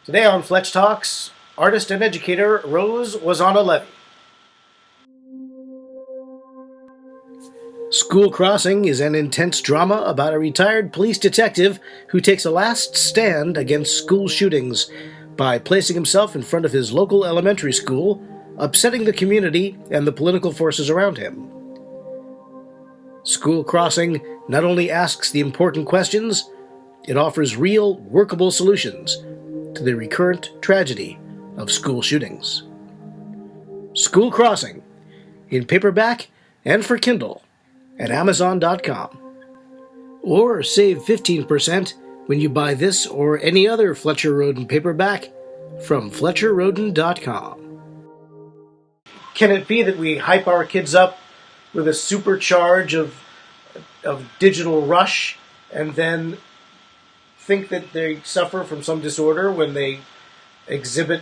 Today on Fletch Talks, artist and educator Wazana-Levy. School Crossing is an intense drama about a retired police detective who takes a last stand against school shootings by placing himself in front of his local elementary school, upsetting the community and the political forces around him. School Crossing not only asks the important questions, it offers real, workable solutions to the recurrent tragedy of school shootings. School Crossing, in paperback and for Kindle at Amazon.com. Or save 15% when you buy this or any other Fletcher Rhoden paperback from FletcherRhoden.com. Can it be that we hype our kids up with a supercharge of digital rush and then think that they suffer from some disorder when they exhibit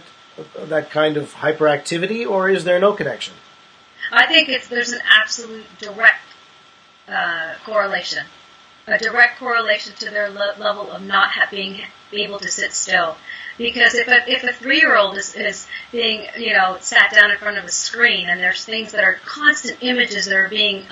that kind of hyperactivity, or is there no connection? I think there's an absolute direct correlation, a direct correlation to their level of not being able to sit still. Because if a 3-year-old is being sat down in front of a screen, and there's things that are constant images that are being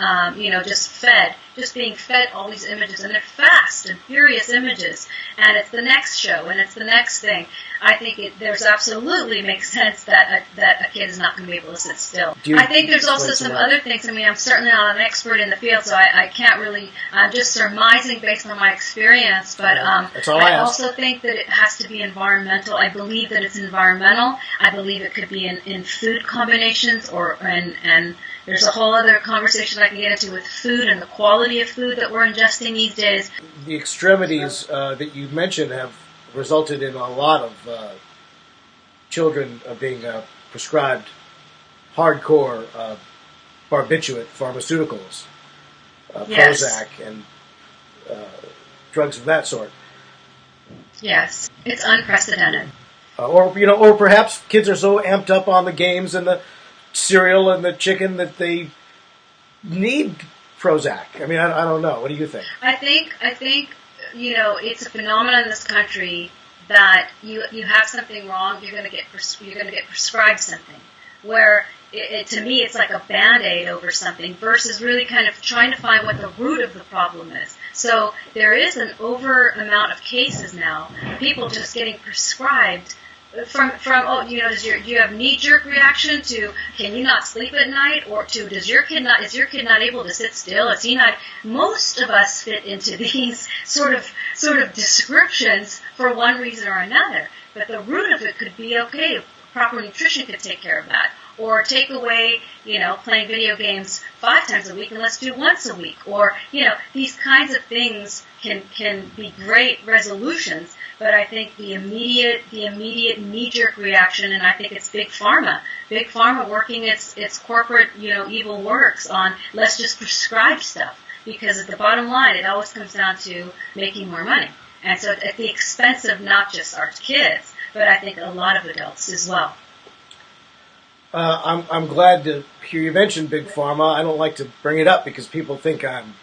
just being fed all these images, and they're fast and furious images, and it's the next show and it's the next thing. I think there's absolutely makes sense that a kid is not going to be able to sit still. I think there's also some other things. I mean, I'm certainly not an expert in the field, so I can't really. I'm just surmising based on my experience. But that's all I also think that it has to be environmental. I believe that it's environmental. I believe it could be in food combinations and there's a whole other conversation I can get into with food and the quality of food that we're ingesting these days. The extremities that you mentioned have resulted in a lot of children being prescribed hardcore barbiturate pharmaceuticals, Yes. Prozac, and drugs of that sort. Yes, it's unprecedented. Or perhaps kids are so amped up on the games and the cereal and the chicken that they need Prozac. I mean, I don't know. What do you think? I think it's a phenomenon in this country that you have something wrong, you're going to get prescribed something. Where to me it's like a Band-Aid over something versus really kind of trying to find what the root of the problem is. So there is an over amount of cases now, people just getting prescribed from do you have knee-jerk reaction to can you not sleep at night, or to is your kid not able to sit still? Is he not? Most of us fit into these sort of descriptions for one reason or another. But the root of it could be okay. Proper nutrition could take care of that. Or take away, playing video games 5 times a week and let's do once a week. Or, these kinds of things can be great resolutions. But I think the immediate knee-jerk reaction, and I think it's Big Pharma working its corporate, evil works on let's just prescribe stuff. Because at the bottom line, it always comes down to making more money. And so at the expense of not just our kids, but I think a lot of adults as well. I'm glad to hear you mention Big Pharma. I don't like to bring it up because people think I'm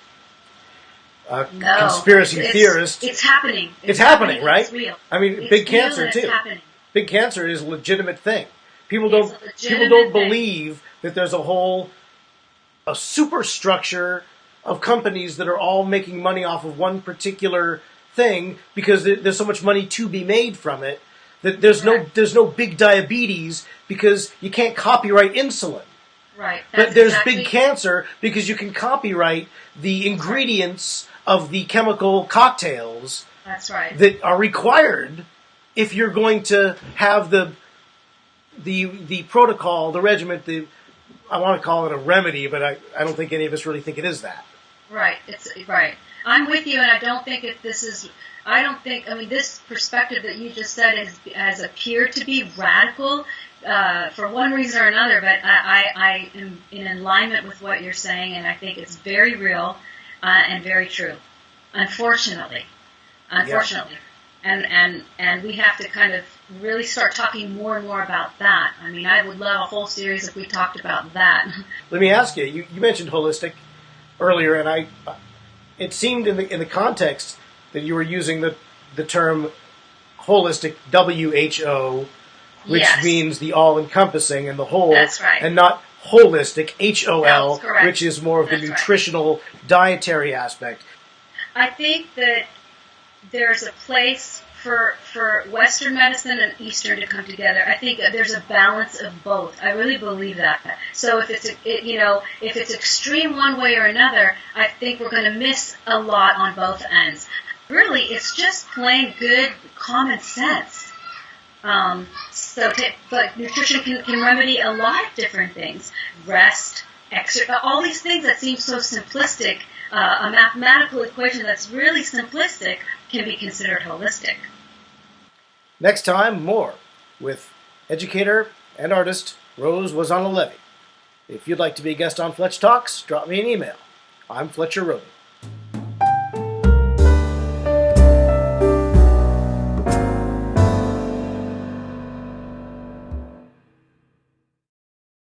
a conspiracy theorist. It's happening. It's happening, right? It's real. I mean, it's big cancer too. Happening. Big cancer is a legitimate thing. People don't believe that there's a superstructure of companies that are all making money off of one particular thing because there's so much money to be made from it. That there's no big diabetes because you can't copyright insulin. Right. But there's big cancer because you can copyright the ingredients of the chemical cocktails. That's right. That are required if you're going to have the protocol, the regimen. I want to call it a remedy, but I don't think any of us really think it is that. Right. It's right. I'm with you, and I don't think this perspective that you just said has appeared to be radical for one reason or another, but I am in alignment with what you're saying, and I think it's very real and very true, unfortunately. Yeah. And we have to kind of really start talking more and more about that. I mean, I would love a whole series if we talked about that. Let me ask you, you mentioned holistic earlier, and it seemed in the context that you were using the term holistic, WHO, which Yes. means the all-encompassing and the whole, That's right. and not holistic, HOL, That's correct. which is more of the That's right. nutritional, dietary aspect. I think that there's a place for Western medicine and Eastern to come together. I think that there's a balance of both. I really believe that. So if it's extreme one way or another, I think we're going to miss a lot on both ends. Really, it's just plain good common sense. But nutrition can remedy a lot of different things. Rest, exercise, all these things that seem so simplistic. A mathematical equation that's really simplistic can be considered holistic. Next time, more with educator and artist Rose Wazana-Levy. If you'd like to be a guest on Fletch Talks, drop me an email. I'm Fletcher Rhoden.